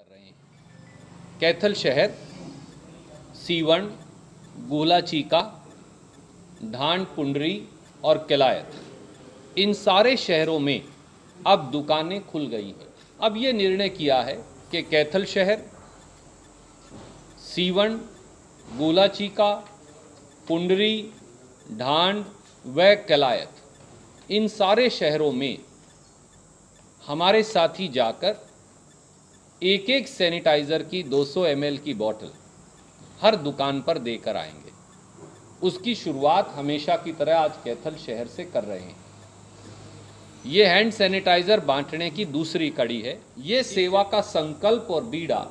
कर रहे हैं। कैथल शहर, सीवण, गोला चीका, ढांड पुंडरी और किलायत, इन सारे शहरों में अब दुकानें खुल गई हैं। अब ये निर्णय किया है कि कैथल शहर, सीवण, गोला चीका, पुंडरी, ढांड व किलायत, इन सारे शहरों में हमारे साथी जाकर एक एक सैनिटाइज़र की 200 ml की बोतल हर दुकान पर देकर आएंगे। उसकी शुरुआत हमेशा की तरह आज कैथल शहर से कर रहे हैं। ये हैंड सैनिटाइज़र बांटने की दूसरी कड़ी है। ये सेवा का संकल्प और बीड़ा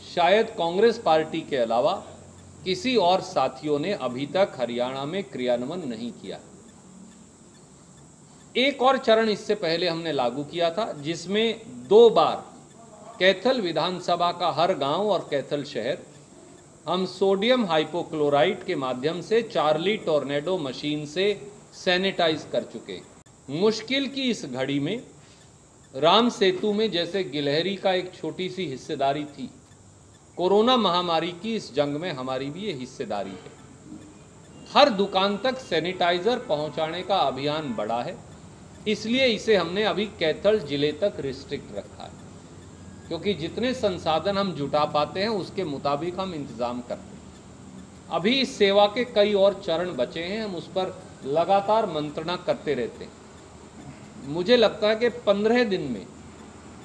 शायद कांग्रेस पार्टी के अलावा किसी और साथियों ने अभी तक हरियाणा में क्रियान्वयन नहीं किया। एक और चरण इससे पहले हमने लागू किया था, जिसमें 2 बार कैथल विधानसभा का हर गांव और कैथल शहर हम सोडियम हाइपोक्लोराइट के माध्यम से चार्ली टोर्नेडो मशीन से सैनिटाइज कर चुके। मुश्किल की इस घड़ी में राम सेतु में जैसे गिलहरी का एक छोटी सी हिस्सेदारी थी, कोरोना महामारी की इस जंग में हमारी भी ये हिस्सेदारी है। हर दुकान तक सैनिटाइजर पहुंचाने का अभियान बढ़ा है, इसलिए इसे हमने अभी कैथल जिले तक रिस्ट्रिक्ट रखा है, क्योंकि जितने संसाधन हम जुटा पाते हैं उसके मुताबिक हम इंतज़ाम करते हैं। अभी इस सेवा के कई और चरण बचे हैं, हम उस पर लगातार मंत्रणा करते रहते हैं। मुझे लगता है कि 15 दिन में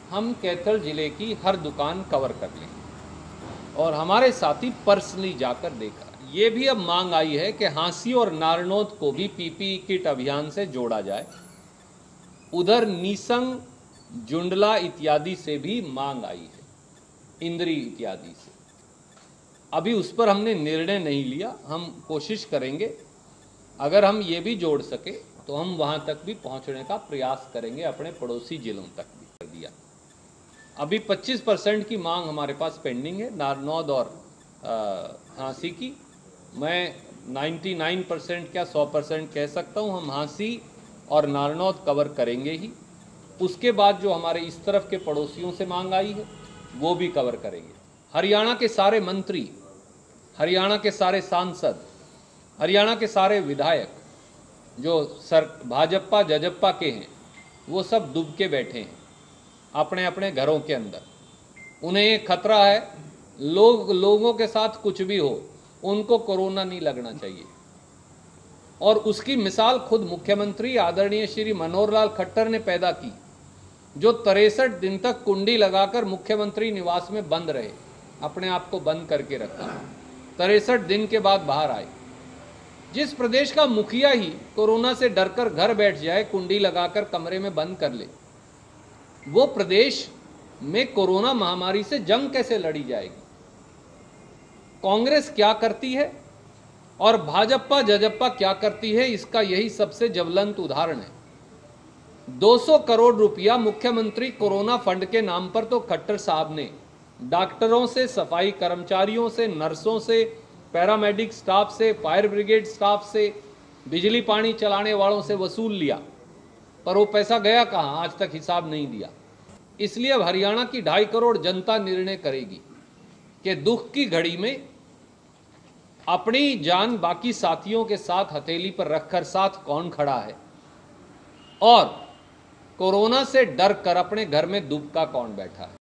हम कैथल जिले की हर दुकान कवर कर लेंगे और हमारे साथी पर्सनली जाकर देखा। ये भी अब मांग आई है कि हांसी और नारनौद को भी पीपीई किट अभियान से जोड़ा जाए। उधर नीसंग, जुंडला इत्यादि से भी मांग आई है, इंद्री इत्यादि से। अभी उस पर हमने निर्णय नहीं लिया, हम कोशिश करेंगे अगर हम ये भी जोड़ सके तो हम वहाँ तक भी पहुँचने का प्रयास करेंगे, अपने पड़ोसी जिलों तक भी कर दिया। अभी 25% की मांग हमारे पास पेंडिंग है, नारनौद और हांसी की। मैं 99% क्या 100% कह सकता हूँ, हम हांसी और नारनौद कवर करेंगे ही। उसके बाद जो हमारे इस तरफ के पड़ोसियों से मांग आई है वो भी कवर करेंगे। हरियाणा के सारे मंत्री, हरियाणा के सारे सांसद, हरियाणा के सारे विधायक जो भाजपा जजप्पा के हैं, वो सब डूब के बैठे हैं अपने अपने घरों के अंदर। उन्हें ये खतरा है लोगों के साथ कुछ भी हो, उनको कोरोना नहीं लगना चाहिए। और उसकी मिसाल खुद मुख्यमंत्री आदरणीय श्री मनोहर लाल खट्टर ने पैदा की, जो 63 दिन तक कुंडी लगाकर मुख्यमंत्री निवास में बंद रहे, अपने आप को बंद करके रखा। 63 दिन के बाद बाहर आए। जिस प्रदेश का मुखिया ही कोरोना से डरकर घर बैठ जाए, कुंडी लगाकर कमरे में बंद कर ले, वो प्रदेश में कोरोना महामारी से जंग कैसे लड़ी जाएगी? कांग्रेस क्या करती है और भाजपा जजप्पा क्या करती है, इसका यही सबसे ज्वलंत उदाहरण है। 200 करोड़ रुपया मुख्यमंत्री कोरोना फंड के नाम पर तो खट्टर साहब ने डॉक्टरों से, सफाई कर्मचारियों से, नर्सों से, पैरामेडिक स्टाफ से, फायर ब्रिगेड स्टाफ से, बिजली पानी चलाने वालों से वसूल लिया, पर वो पैसा गया कहाँ, आज तक हिसाब नहीं दिया। इसलिए अब हरियाणा की 2.5 करोड़ जनता निर्णय करेगी कि दुख की घड़ी में अपनी जान बाकी साथियों के साथ हथेली पर रखकर साथ कौन खड़ा है और कोरोना से डर कर अपने घर में दुबका कौन बैठा है।